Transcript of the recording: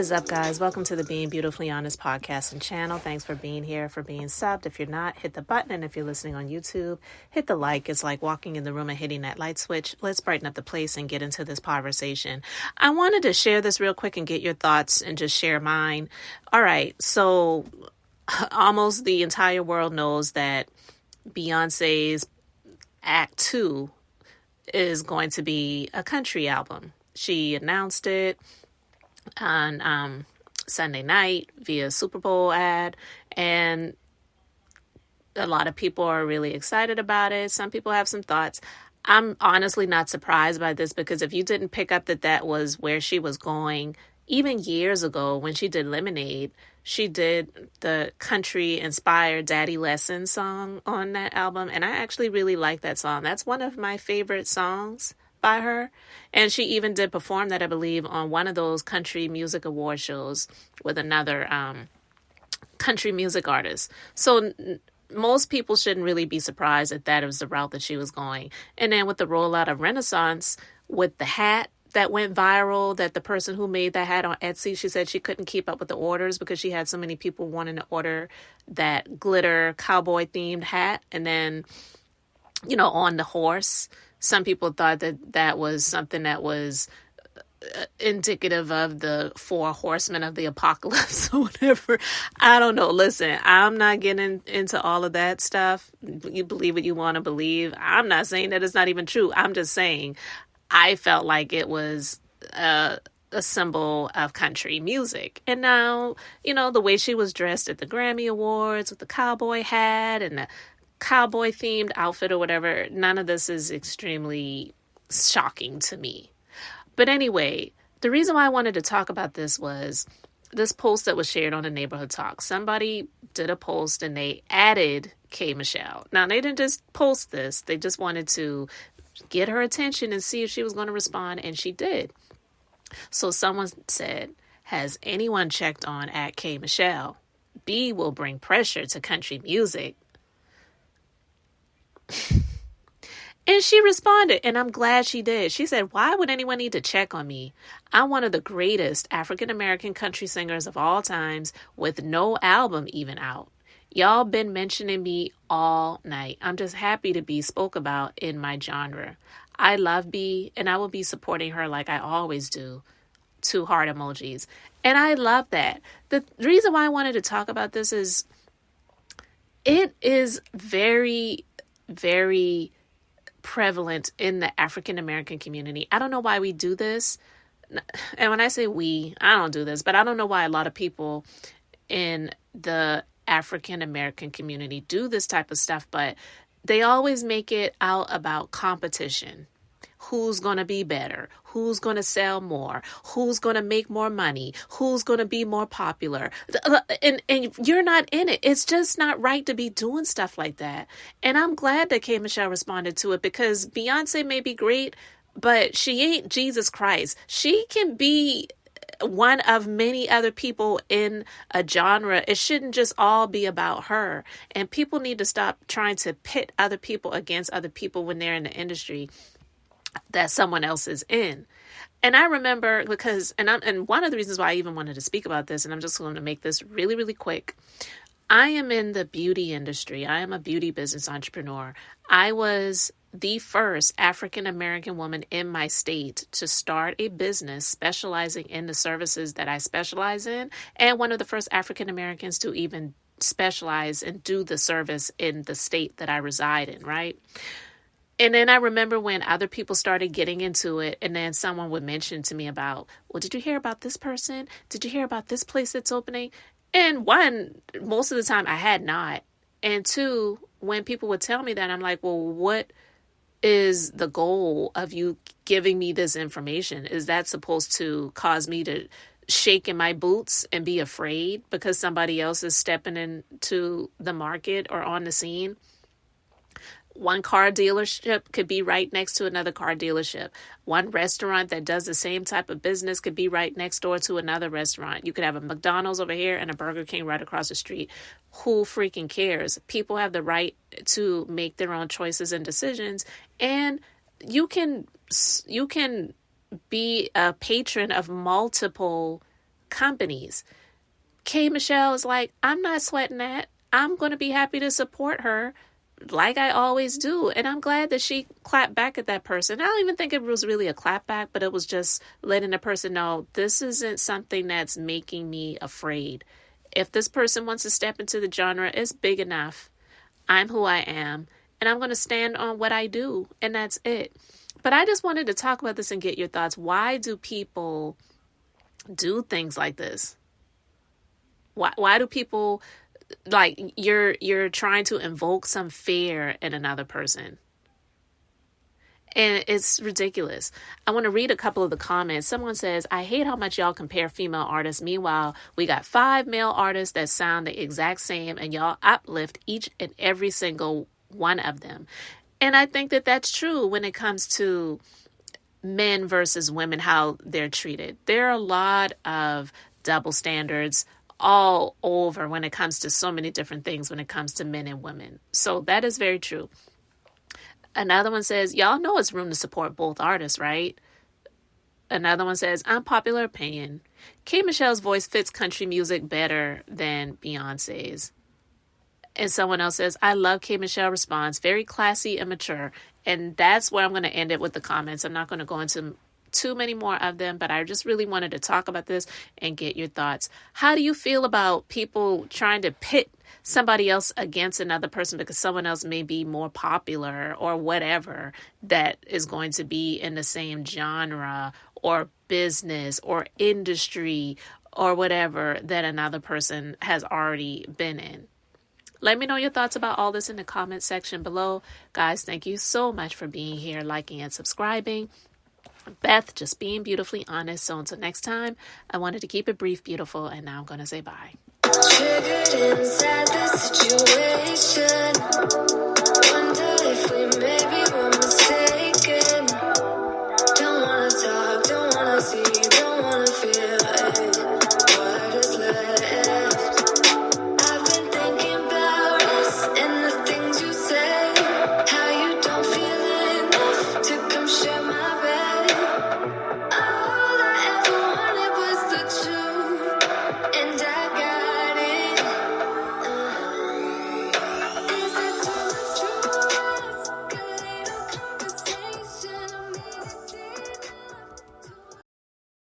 is up, guys? Welcome to the Being Beautifully Honest podcast and channel. Thanks for being here, for being subbed. If you're not, hit the button. And if you're listening on YouTube, hit the like. It's like walking in the room and hitting that light switch. Let's brighten up the place and get into this conversation. I wanted to share this real quick and get your thoughts and just share mine. All right. So almost the entire world knows that Beyonce's Act 2 is going to be a country album. She announced it on Sunday night via Super Bowl ad, and a lot of people are really excited about it. Some people have some thoughts. I'm honestly not surprised by this, because if you didn't pick up that was where she was going, even years ago when she did Lemonade, she did the country-inspired Daddy Lesson song on that album, and I actually really like that song. That's one of my favorite songs by her, and she even did perform that, I believe, on one of those country music award shows with another country music artist. So most people shouldn't really be surprised that was the route that she was going. And then with the rollout of Renaissance, with the hat that went viral, that the person who made that hat on Etsy, she said she couldn't keep up with the orders because she had so many people wanting to order that glitter cowboy themed hat. And then, on the horse, some people thought that was something that was indicative of the 4 horsemen of the apocalypse or whatever. I don't know. Listen, I'm not getting into all of that stuff. You believe what you want to believe. I'm not saying that it's not even true. I'm just saying I felt like it was a symbol of country music. And now, the way she was dressed at the Grammy Awards with the cowboy hat and the cowboy themed outfit or whatever, none of this is extremely shocking to me. But anyway, the reason why I wanted to talk about this was this post that was shared on the Neighborhood Talk. Somebody did a post and they added kmichelle. Now, they didn't just post this. They just wanted to get her attention and see if she was going to respond, and she did. So someone said, has anyone checked on at kmichelle? B will bring pressure to country music. And she responded, and I'm glad she did. She said, why would anyone need to check on me? I'm one of the greatest African-American country singers of all times with no album even out. Y'all been mentioning me all night. I'm just happy to be spoke about in my genre. I love B, and I will be supporting her like I always do. 2 heart emojis. And I love that. The reason why I wanted to talk about this is it is very, very prevalent in the African American community. I don't know why we do this. And when I say we, I don't do this, but I don't know why a lot of people in the African American community do this type of stuff, but they always make it out about competition. Who's going to be better? Who's going to sell more? Who's going to make more money? Who's going to be more popular? And you're not in it. It's just not right to be doing stuff like that. And I'm glad that kmichelle responded to it, because Beyonce may be great, but she ain't Jesus Christ. She can be one of many other people in a genre. It shouldn't just all be about her. And people need to stop trying to pit other people against other people when they're in the industry that someone else is in. And I remember, because, and one of the reasons why I even wanted to speak about this, and I'm just going to make this really, really quick. I am in the beauty industry. I am a beauty business entrepreneur. I was the first African-American woman in my state to start a business specializing in the services that I specialize in, and one of the first African-Americans to even specialize and do the service in the state that I reside in, right? And then I remember when other people started getting into it, and then someone would mention to me about, well, did you hear about this person? Did you hear about this place that's opening? And one, most of the time I had not. And 2, when people would tell me that, I'm like, well, what is the goal of you giving me this information? Is that supposed to cause me to shake in my boots and be afraid because somebody else is stepping into the market or on the scene? One car dealership could be right next to another car dealership. One restaurant that does the same type of business could be right next door to another restaurant. You could have a McDonald's over here and a Burger King right across the street. Who freaking cares? People have the right to make their own choices and decisions. And you can be a patron of multiple companies. K. Michelle is like, I'm not sweating that. I'm going to be happy to support her like I always do. And I'm glad that she clapped back at that person. I don't even think it was really a clap back, but it was just letting the person know this isn't something that's making me afraid. If this person wants to step into the genre, it's big enough. I'm who I am, and I'm going to stand on what I do, and that's it. But I just wanted to talk about this and get your thoughts. Why do people do things like this? Why do people, like, you're trying to invoke some fear in another person? And it's ridiculous. I want to read a couple of the comments. Someone says, I hate how much y'all compare female artists. Meanwhile, we got 5 male artists that sound the exact same, and y'all uplift each and every single one of them. And I think that that's true when it comes to men versus women, how they're treated. There are a lot of double standards all over when it comes to so many different things when it comes to men and women. So that is very true. Another one says, y'all know it's room to support both artists, right? Another one says, unpopular opinion. K. Michelle's voice fits country music better than Beyonce's. And someone else says, I love K. Michelle response. Very classy and mature. And that's where I'm going to end it with the comments. I'm not going to go into too many more of them, but I just really wanted to talk about this and get your thoughts. How do you feel about people trying to pit somebody else against another person because someone else may be more popular or whatever that is going to be in the same genre or business or industry or whatever that another person has already been in? Let me know your thoughts about all this in the comment section below. Guys, thank you so much for being here, liking and subscribing. Beth, just being beautifully honest. So until next time, I wanted to keep it brief, beautiful, and now I'm going to say bye. Triggered inside the situation.